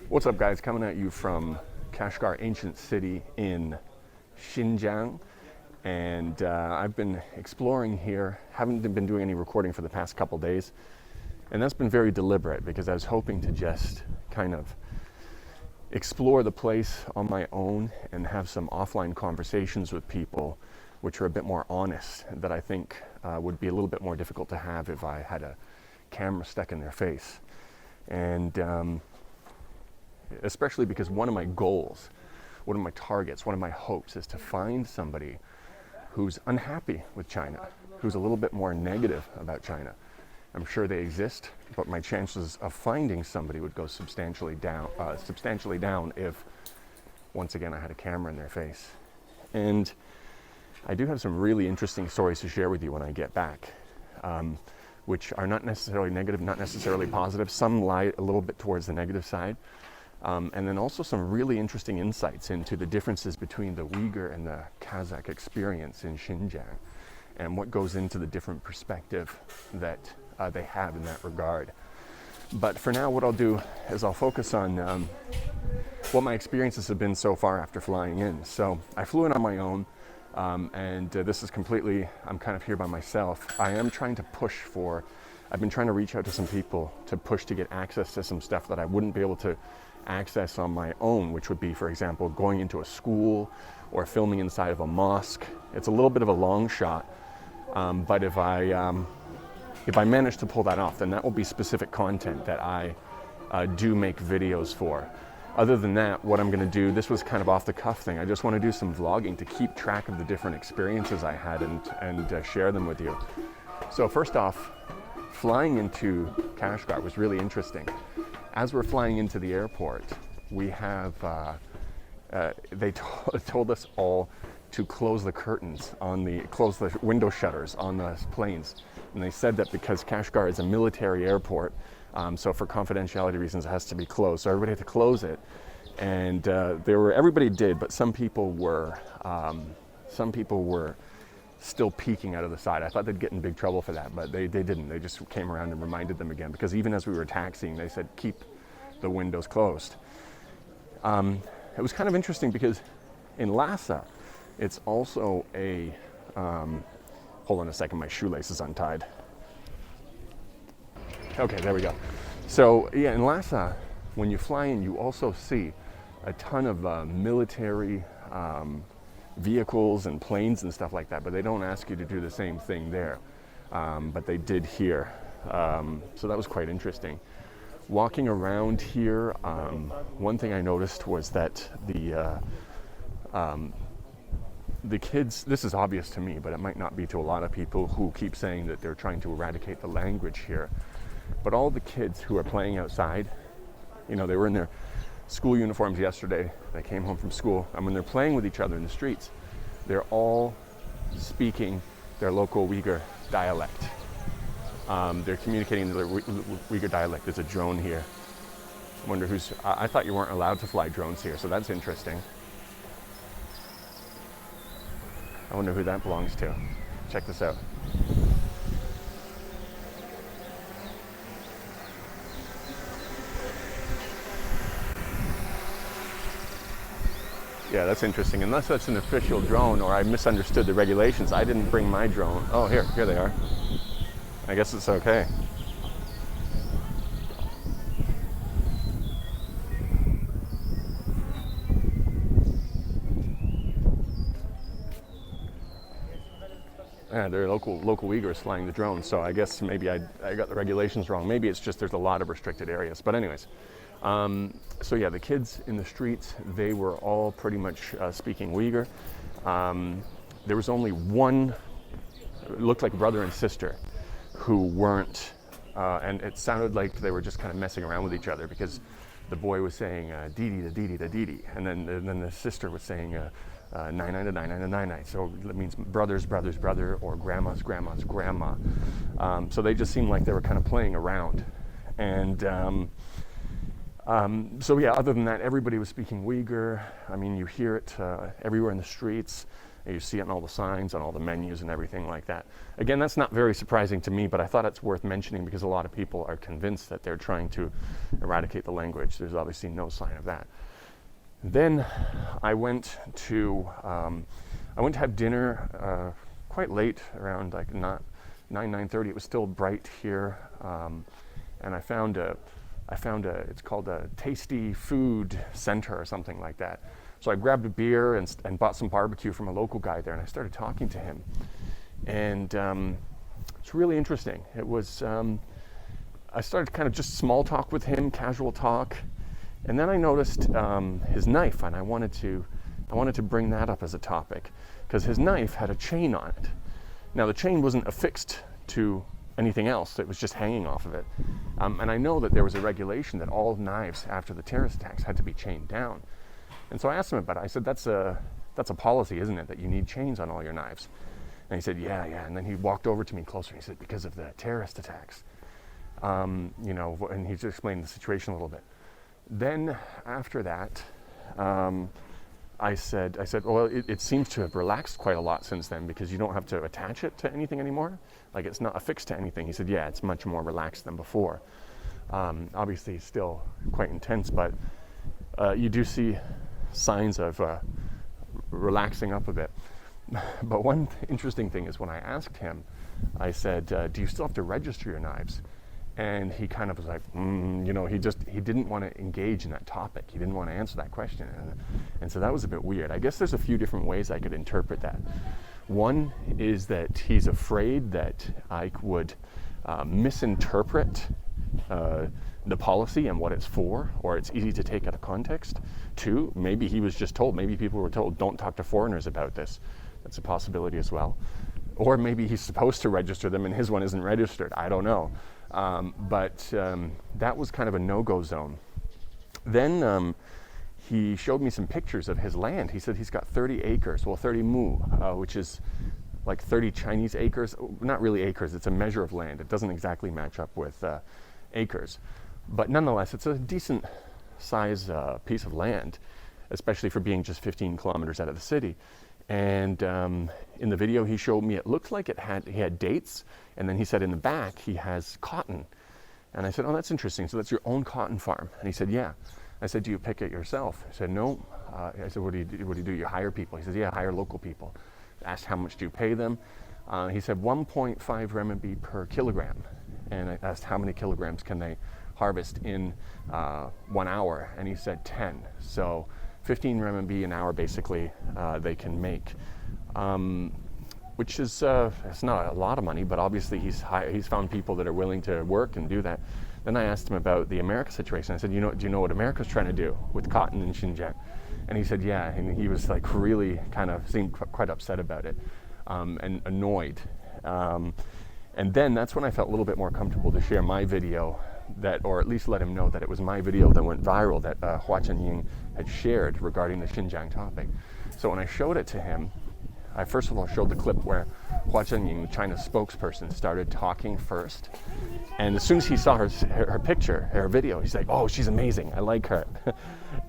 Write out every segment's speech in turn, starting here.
What's up, guys? Coming at you from Kashgar, ancient city in Xinjiang. And I've been exploring here, haven't been doing any recording for the past couple days. And that's been very deliberate because I was hoping to just kind of explore the place on my own and have some offline conversations with people which are a bit more honest, that I think would be a little bit more difficult to have if I had a camera stuck in their face. And especially because one of my goals, one of my targets, one of my hopes is to find somebody who's unhappy with China, who's a little bit more negative about China. I'm sure they exist, but my chances of finding somebody would go substantially down if, once again, I had a camera in their face. And I do have some really interesting stories to share with you when I get back, which are not necessarily negative, not necessarily positive. Some lie a little bit towards the negative side. And then also some really interesting insights into the differences between the Uyghur and the Kazakh experience in Xinjiang, and what goes into the different perspective that they have in that regard. But for now, what I'll do is I'll focus on what my experiences have been so far after flying in. So I flew in on my own, and this is completely, I'm kind of here by myself. I am trying to push for, I've been trying to reach out to some people to push to get access to some stuff that I wouldn't be able to access on my own, which would be, for example, going into a school or filming inside of a mosque. It's a little bit of a long shot, but if I manage to pull that off, then that will be specific content that I do make videos for. Other than that, what I'm going to do, this was kind of off the cuff thing. I just want to do some vlogging to keep track of the different experiences I had and share them with you. So first off, flying into Kashgar was really interesting. As we're flying into the airport, we have, they told us all to close the curtains close the window shutters on the planes. And they said that because Kashgar is a military airport, so for confidentiality reasons, it has to be closed. So everybody had to close it. And everybody did, but some people were still peeking out of the side. I thought they'd get in big trouble for that, but they didn't. They just came around and reminded them again, because even as we were taxiing, they said, keep the windows closed. It was kind of interesting because in Lhasa, it's also a, hold on a second, my shoelace is untied. Okay, there we go. So yeah, in Lhasa, when you fly in, you also see a ton of military vehicles and planes and stuff like that, but they don't ask you to do the same thing there. But they did here. So that was quite interesting. Walking around here, one thing I noticed was that the kids, this is obvious to me, but it might not be to a lot of people who keep saying that they're trying to eradicate the language here. But all the kids who are playing outside, you know, they were in their school uniforms yesterday. They came home from school, and when they're playing with each other in the streets, they're all speaking their local Uyghur dialect. They're communicating in their Uyghur dialect. There's a drone here. I wonder who's, I thought you weren't allowed to fly drones here, so that's interesting. I wonder who that belongs to. Check this out. Yeah, that's interesting. Unless that's an official drone or I misunderstood the regulations. I didn't bring my drone. Oh, here they are. I guess it's okay. Yeah, they're local Uyghurs flying the drones, so I guess maybe I got the regulations wrong. Maybe it's just there's a lot of restricted areas. But anyways, so yeah, the kids in the streets, they were all pretty much speaking Uyghur. There was only one, it looked like brother and sister, who weren't, and it sounded like they were just kind of messing around with each other, because the boy was saying Didi da Didi da Didi, and then the sister was saying nine nine da nine nine da nine nine. So that means brother, or grandma's grandma. So they just seemed like they were kind of playing around, and so yeah. Other than that, everybody was speaking Uyghur. I mean, you hear it everywhere in the streets. You see it in all the signs, on all the menus and everything like that. Again, that's not very surprising to me, but I thought it's worth mentioning because a lot of people are convinced that they're trying to eradicate the language. There's obviously no sign of that. Then I went to have dinner quite late, around like 9:30. It was still bright here, and I found it's called a Tasty Food Center or something like that. So I grabbed a beer and bought some barbecue from a local guy there, and I started talking to him. And it's really interesting. It was, I started kind of just small talk with him, casual talk. And then I noticed his knife, and I wanted to bring that up as a topic, because his knife had a chain on it. Now the chain wasn't affixed to anything else, it was just hanging off of it. And I know that there was a regulation that all knives after the terrorist attacks had to be chained down. And so I asked him about it. I said, that's a policy, isn't it, that you need chains on all your knives? And he said, yeah. And then he walked over to me closer. And he said, because of the terrorist attacks. And he just explained the situation a little bit. Then after that, I said, well, it seems to have relaxed quite a lot since then, because you don't have to attach it to anything anymore. Like, it's not affixed to anything. He said, yeah, it's much more relaxed than before. Obviously still quite intense, but you do see signs of relaxing up a bit. But one interesting thing is when I asked him, I said, do you still have to register your knives? And he kind of was like, he didn't want to engage in that topic. He didn't want to answer that question. And so that was a bit weird. I guess there's a few different ways I could interpret that. One is that he's afraid that I would misinterpret the policy and what it's for, or it's easy to take out of context. Two, maybe he was just told, maybe people were told, don't talk to foreigners about this. That's a possibility as well. Or maybe he's supposed to register them and his one isn't registered. I don't know. But that was kind of a no-go zone. Then he showed me some pictures of his land. He said he's got 30 acres, well, 30 mu, which is like 30 Chinese acres. Not really acres, it's a measure of land. It doesn't exactly match up with acres. But nonetheless, it's a decent size piece of land, especially for being just 15 kilometers out of the city. And in the video he showed me, it looked like he had dates, and then he said in the back he has cotton. And I said, oh, that's interesting. So that's your own cotton farm? And he said, yeah. I said, do you pick it yourself? He said, no. I said, what do you do? You hire people? He says, yeah, hire local people. I asked, how much do you pay them? He said 1.5 renminbi per kilogram. And I asked, how many kilograms can they harvest in 1 hour? And he said 10. So 15 renminbi an hour basically they can make, which is it's not a lot of money, but obviously he's found people that are willing to work and do that. Then I asked him about the America situation. I said, do you know what America's trying to do with cotton in Xinjiang? And he said, yeah. And he was like really kind of seemed quite upset about it and annoyed. And then that's when I felt a little bit more comfortable to share my video, or at least let him know that it was my video that went viral, that Hua Chunying had shared regarding the Xinjiang topic. So when I showed it to him, I first of all showed the clip where Hua Chunying, the China spokesperson, started talking first. And as soon as he saw her picture, her video, he's like, oh, she's amazing, I like her.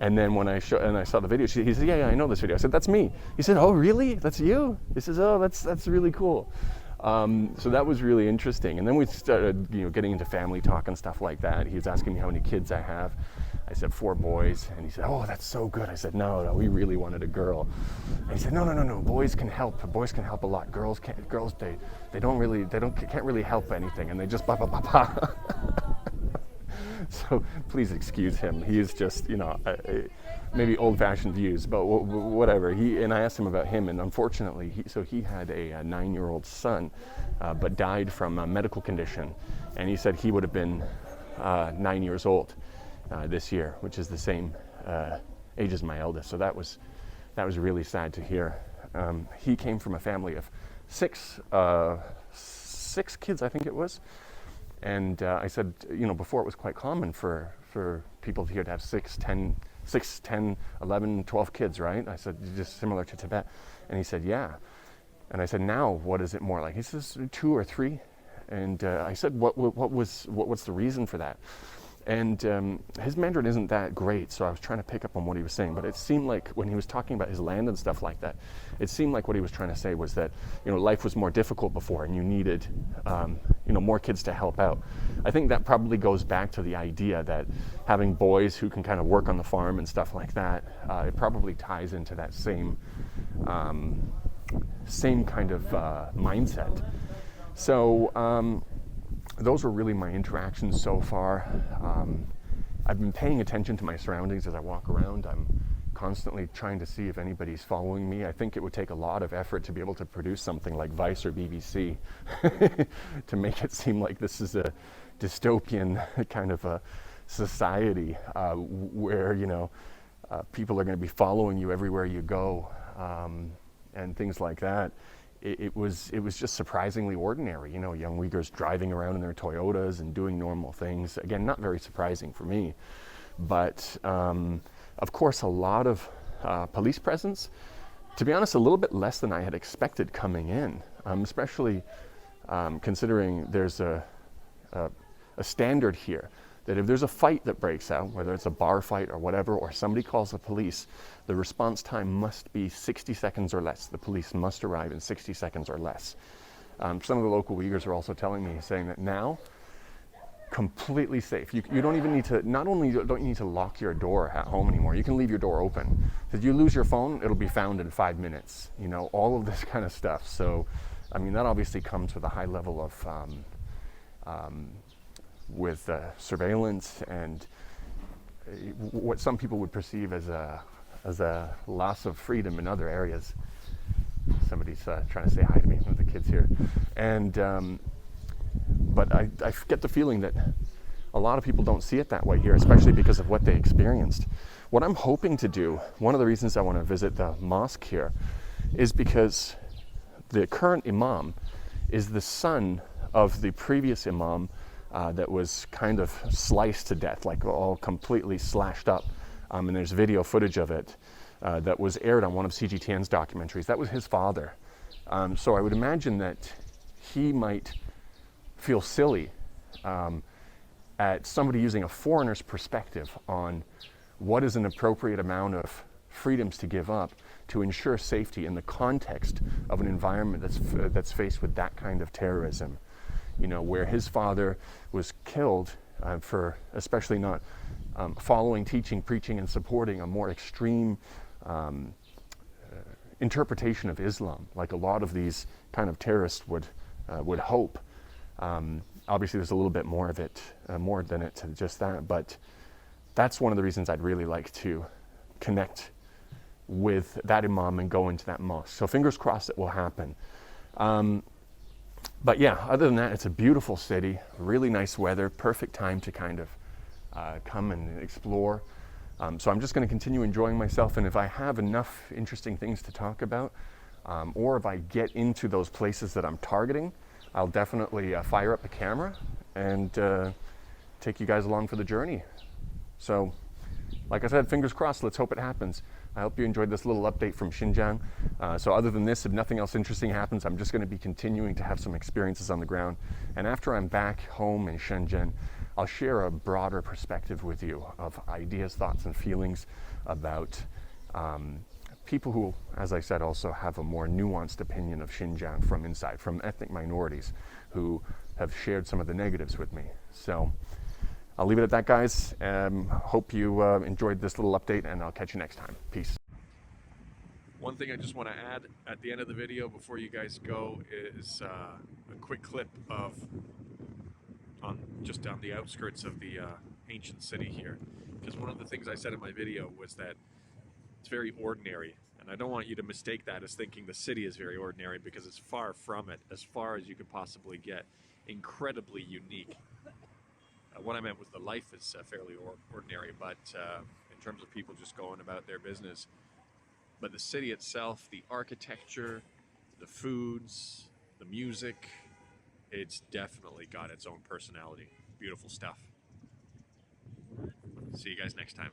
And then when I saw the video, he said, yeah, I know this video. I said, that's me. He said, oh, really? That's you? He says, oh, that's really cool. So that was really interesting. And then we started, getting into family talk and stuff like that. He was asking me how many kids I have. I said 4 boys, and he said, oh, that's so good. I said, no, we really wanted a girl. And he said, no, boys can help. Boys can help a lot. Girls can't. Girls, they can't really help anything, and they just ba. So please excuse him. He is just, maybe old-fashioned views, but whatever. And I asked him about him, and unfortunately, he had a 9-year-old son, but died from a medical condition, and he said he would have been 9 years old this year, which is the same age as my eldest. So that was really sad to hear. He came from a family of six kids, I think it was. And I said, before it was quite common for people here to have 6, 10, 11, 12 kids, right? I said, just similar to Tibet. And he said, yeah. And I said, now what is it more like? He says 2 or 3. And I said, what's the reason for that? And his Mandarin isn't that great, so I was trying to pick up on what he was saying. But it seemed like when he was talking about his land and stuff like that, it seemed like what he was trying to say was that, you know, life was more difficult before, and you needed, you know, more kids to help out. I think that probably goes back to the idea that having boys who can kind of work on the farm and stuff like that, it probably ties into that same kind of mindset. So those were really my interactions so far. I've been paying attention to my surroundings as I walk around. I'm constantly trying to see if anybody's following me. I think it would take a lot of effort to be able to produce something like Vice or BBC to make it seem like this is a dystopian kind of a society where, you know, people are going to be following you everywhere you go, and things like that. It was just surprisingly ordinary, you know, young Uyghurs driving around in their Toyotas and doing normal things. Again, not very surprising for me, but of course a lot of police presence. To be honest, a little bit less than I had expected coming in, especially considering there's a standard here that if there's a fight that breaks out, whether it's a bar fight or whatever, or somebody calls the police, the response time must be 60 seconds or less. The police must arrive in 60 seconds or less. Some of the local Uyghurs are also telling me, saying that now, completely safe. You don't even need to, not only don't you need to lock your door at home anymore, you can leave your door open. If you lose your phone, it'll be found in 5 minutes. You know, all of this kind of stuff. So, I mean, that obviously comes with a high level of surveillance and what some people would perceive as a loss of freedom in other areas. Somebody's trying to say hi to me, one of the kids here. And but I get the feeling that a lot of people don't see it that way here, especially because of what they experienced. What I'm hoping to do, one of the reasons I want to visit the mosque here, is because the current imam is the son of the previous imam that was kind of sliced to death, like all completely slashed up. And there's video footage of it that was aired on one of CGTN's documentaries. That was his father. So I would imagine that he might feel silly at somebody using a foreigner's perspective on what is an appropriate amount of freedoms to give up to ensure safety in the context of an environment that's faced with that kind of terrorism. You know, where his father was killed for especially not following, teaching, preaching, and supporting a more extreme interpretation of Islam, like a lot of these kind of terrorists would hope. Obviously, there's a little bit more of it, more than it to just that, but that's one of the reasons I'd really like to connect with that imam and go into that mosque. So fingers crossed it will happen. But yeah, other than that, it's a beautiful city, really nice weather, perfect time to kind of come and explore. So I'm just going to continue enjoying myself, and if I have enough interesting things to talk about, or if I get into those places that I'm targeting, I'll definitely fire up the camera and take you guys along for the journey. So, like I said, fingers crossed, let's hope it happens. I hope you enjoyed this little update from Xinjiang. So other than this, if nothing else interesting happens, I'm just going to be continuing to have some experiences on the ground. And after I'm back home in Shenzhen, I'll share a broader perspective with you of ideas, thoughts, and feelings about people who, as I said, also have a more nuanced opinion of Xinjiang from inside, from ethnic minorities who have shared some of the negatives with me. So I'll leave it at that, guys. Hope you enjoyed this little update, and I'll catch you next time. Peace. One thing I just want to add at the end of the video before you guys go is a quick clip of just on the outskirts of the ancient city here. Because one of the things I said in my video was that it's very ordinary. And I don't want you to mistake that as thinking the city is very ordinary, because it's far from it, as far as you could possibly get. Incredibly unique. What I meant was the life is fairly ordinary, but in terms of people just going about their business. But the city itself, the architecture, the foods, the music, it's definitely got its own personality. Beautiful stuff. See you guys next time.